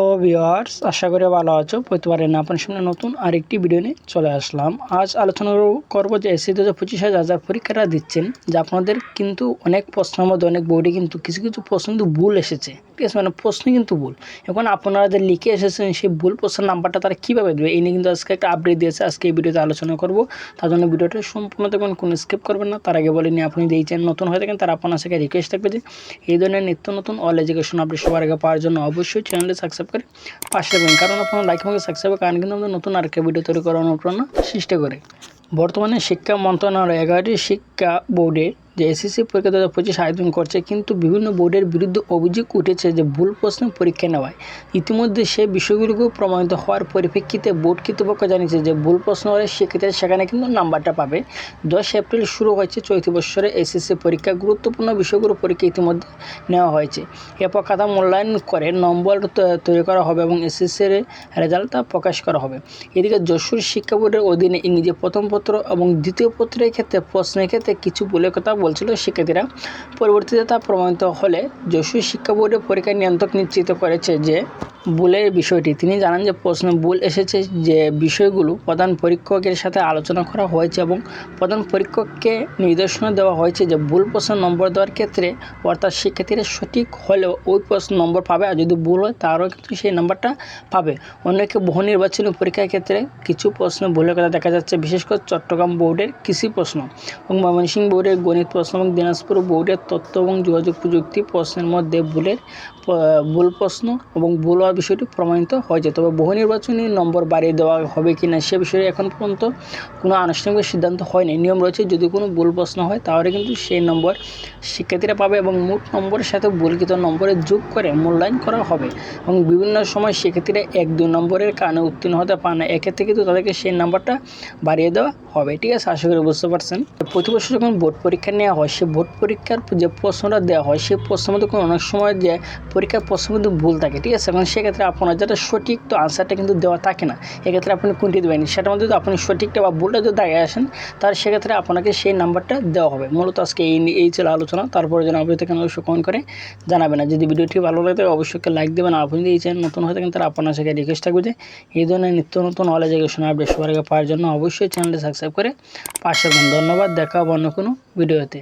তো ভিউয়ার্স, আশা করি ভালো আছো। প্রতিবারে না আপনার সামনে নতুন আরেকটি ভিডিও নিয়ে চলে আসলাম। আজ আলোচনা করবো যে এসএসসি 2025 যা পরীক্ষাটা দিচ্ছেন, যে আপনাদের কিন্তু অনেক প্রশ্নের মধ্যে অনেক বোর্ডে কিন্তু কিছু প্রশ্ন কিন্তু ভুল এসেছে। ঠিক আছে, মানে প্রশ্ন কিন্তু ভুল। এখন আপনারা যে লিখে এসেছেন সেই ভুল প্রশ্নের নাম্বারটা তারা কীভাবে দেবে, এই নিয়ে কিন্তু আজকে একটা আপডেট দিয়েছে। আজকে এই ভিডিওতে আলোচনা করবো। তার জন্য ভিডিওটা সম্পূর্ণ দেখবেন, কোনো স্কিপ করবেন না। তার আগে বলিনি, আপনি যদি এই চ্যানেল নতুন হয়ে থাকেন তারা আপনার সাথে রিকোয়েস্ট থাকবে যে এই ধরনের নিত্য নতুন অল এডুকেশন আপডেট সবার আগে পাওয়ার জন্য অবশ্যই চ্যানেলটি সাবস্ক্রাইব করে পাশে থাকবেন। কারণ আপনার লাইক আমাকে সাবস্ক্রাইব কারণ কিন্তু আমাদের নতুন আরেকটা ভিডিও তৈরি করার অনুপ্রেরণা সৃষ্টি করে। বর্তমানে শিক্ষা মন্ত্রণালয় 11টি শিক্ষা বোর্ডে যে এসএসসি পরীক্ষা 2025 আয়োজন করছে, কিন্তু বিভিন্ন বোর্ডের বিরুদ্ধে অভিযোগ উঠেছে যে ভুল প্রশ্নে পরীক্ষা নেওয়ায়। ইতিমধ্যে সেই বিষয়গুলিকে প্রমাণিত হওয়ার পরিপ্রেক্ষিতে বোর্ড কর্তৃপক্ষ জানিয়েছে যে ভুল প্রশ্ন হলে সেক্ষেত্রে সেখানে কিন্তু নাম্বারটা পাবে। 10 এপ্রিল শুরু হয়েছে চলতি বছরের এসএসসি পরীক্ষা। গুরুত্বপূর্ণ বিষয়গুলো পরীক্ষা ইতিমধ্যে নেওয়া হয়েছে। এরপর খাতা মূল্যায়ন করে নম্বর তৈরি করা হবে এবং এসএসসির রেজাল্টটা প্রকাশ করা হবে। এদিকে যশোর শিক্ষা বোর্ডের অধীনে ইংরেজি প্রথম পত্র এবং দ্বিতীয় পত্রের ক্ষেত্রে প্রশ্নের ক্ষেত্রে কিছু ভুলের কথা বলছিল শিক্ষার্থীরা। পরবর্তীতে তা প্রমাণিত হলে যশোর শিক্ষা বোর্ডের পরীক্ষা নিয়ন্ত্রক নিশ্চিত করেছে যে ভুলের বিষয়টি। তিনি জানান যে প্রশ্নে ভুল এসেছে, যে বিষয়গুলো প্রধান পরীক্ষকের সাথে আলোচনা করা হয়েছে এবং প্রধান পরীক্ষককে নির্দেশনা দেওয়া হয়েছে যে ভুল প্রশ্ন নম্বর দেওয়ার ক্ষেত্রে, অর্থাৎ শিক্ষার্থীরা সঠিক হলেও ওই প্রশ্ন নম্বর পাবে, আর যদি ভুল হয় তারও কিন্তু সেই নাম্বারটা পাবে। অন্যকে বহু নির্বাচনী পরীক্ষার ক্ষেত্রে কিছু প্রশ্ন ভুলের কথা দেখা যাচ্ছে, বিশেষ করে চট্টগ্রাম বোর্ডের কৃষি প্রশ্ন এবং ময়মনসিংহ বোর্ডের গণিত প্রশ্ন এবং দিনাজপুর বোর্ডের তথ্য এবং যোগাযোগ প্রযুক্তি প্রশ্নের মধ্যে ভুল প্রশ্ন এবং ভুল হওয়ার বিষয়টি প্রমাণিত হয়েছে। তবে বহু নির্বাচনী নম্বর বাড়িয়ে দেওয়া হবে কিনা সে বিষয়ে এখন পর্যন্ত কোনো আনুষ্ঠানিক সিদ্ধান্ত হয়নি। নিয়ম রয়েছে, যদি কোনো ভুল প্রশ্ন হয় তাহলে কিন্তু সেই নম্বর শিক্ষার্থীরা পাবে এবং মোট নম্বরের সাথে ভুলকৃত নম্বরে যোগ করে মূল্যায়ন করা হবে। এবং বিভিন্ন সময় শিক্ষার্থীরা 1-2 নম্বরের কারণে উত্তীর্ণ হতে পারে না, এক্ষেত্রে কিন্তু তাদেরকে সেই নাম্বারটা বাড়িয়ে দেওয়া হবে। ঠিক আছে, আশা করি বুঝতে পারছেন। প্রতি বছর যখন বোর্ড পরীক্ষা নেওয়া হয়, সেই বোর্ড পরীক্ষার যে প্রশ্নটা দেওয়া হয় সেই প্রশ্নের মধ্যে কোনো অনেক সময় যে পরীক্ষার প্রশ্নের মধ্যে ভুল থাকে। ঠিক আছে, এবং সেক্ষেত্রে আপনার যেটা সঠিক তো আনসারটা কিন্তু দেওয়া থাকে না। এক্ষেত্রে আপনি কোনটি দেবেন সেটার মধ্যে যদি আপনি সঠিকটা বা ভুলটা যদি আগে আসেন, তাহলে সেক্ষেত্রে আপনাকে সেই নাম্বারটা দেওয়া হবে। মূলত আজকে এই ছিল আলোচনা। তারপরে যেন আপনি থেকে অবশ্যই কমেন্ট করে জানাবেন। আর যদি ভিডিওটি ভালো লাগে অবশ্যই লাইক দেবেন। আর আপনি যদি এই চ্যানেল নতুন হয়ে থাকেন তাহলে আপনার সাথে রিকোয়েস্ট থাকবে যে এই ধরনের নিত্য নতুন অল এডুকেশন আপডেট সবার আগে পাওয়ার জন্য অবশ্যই চ্যানেলটি সাবস্ক্রাইব করে পাশে থাকুন। ধন্যবাদ, দেখা হবে অন্য কোনো ভিডিওতে।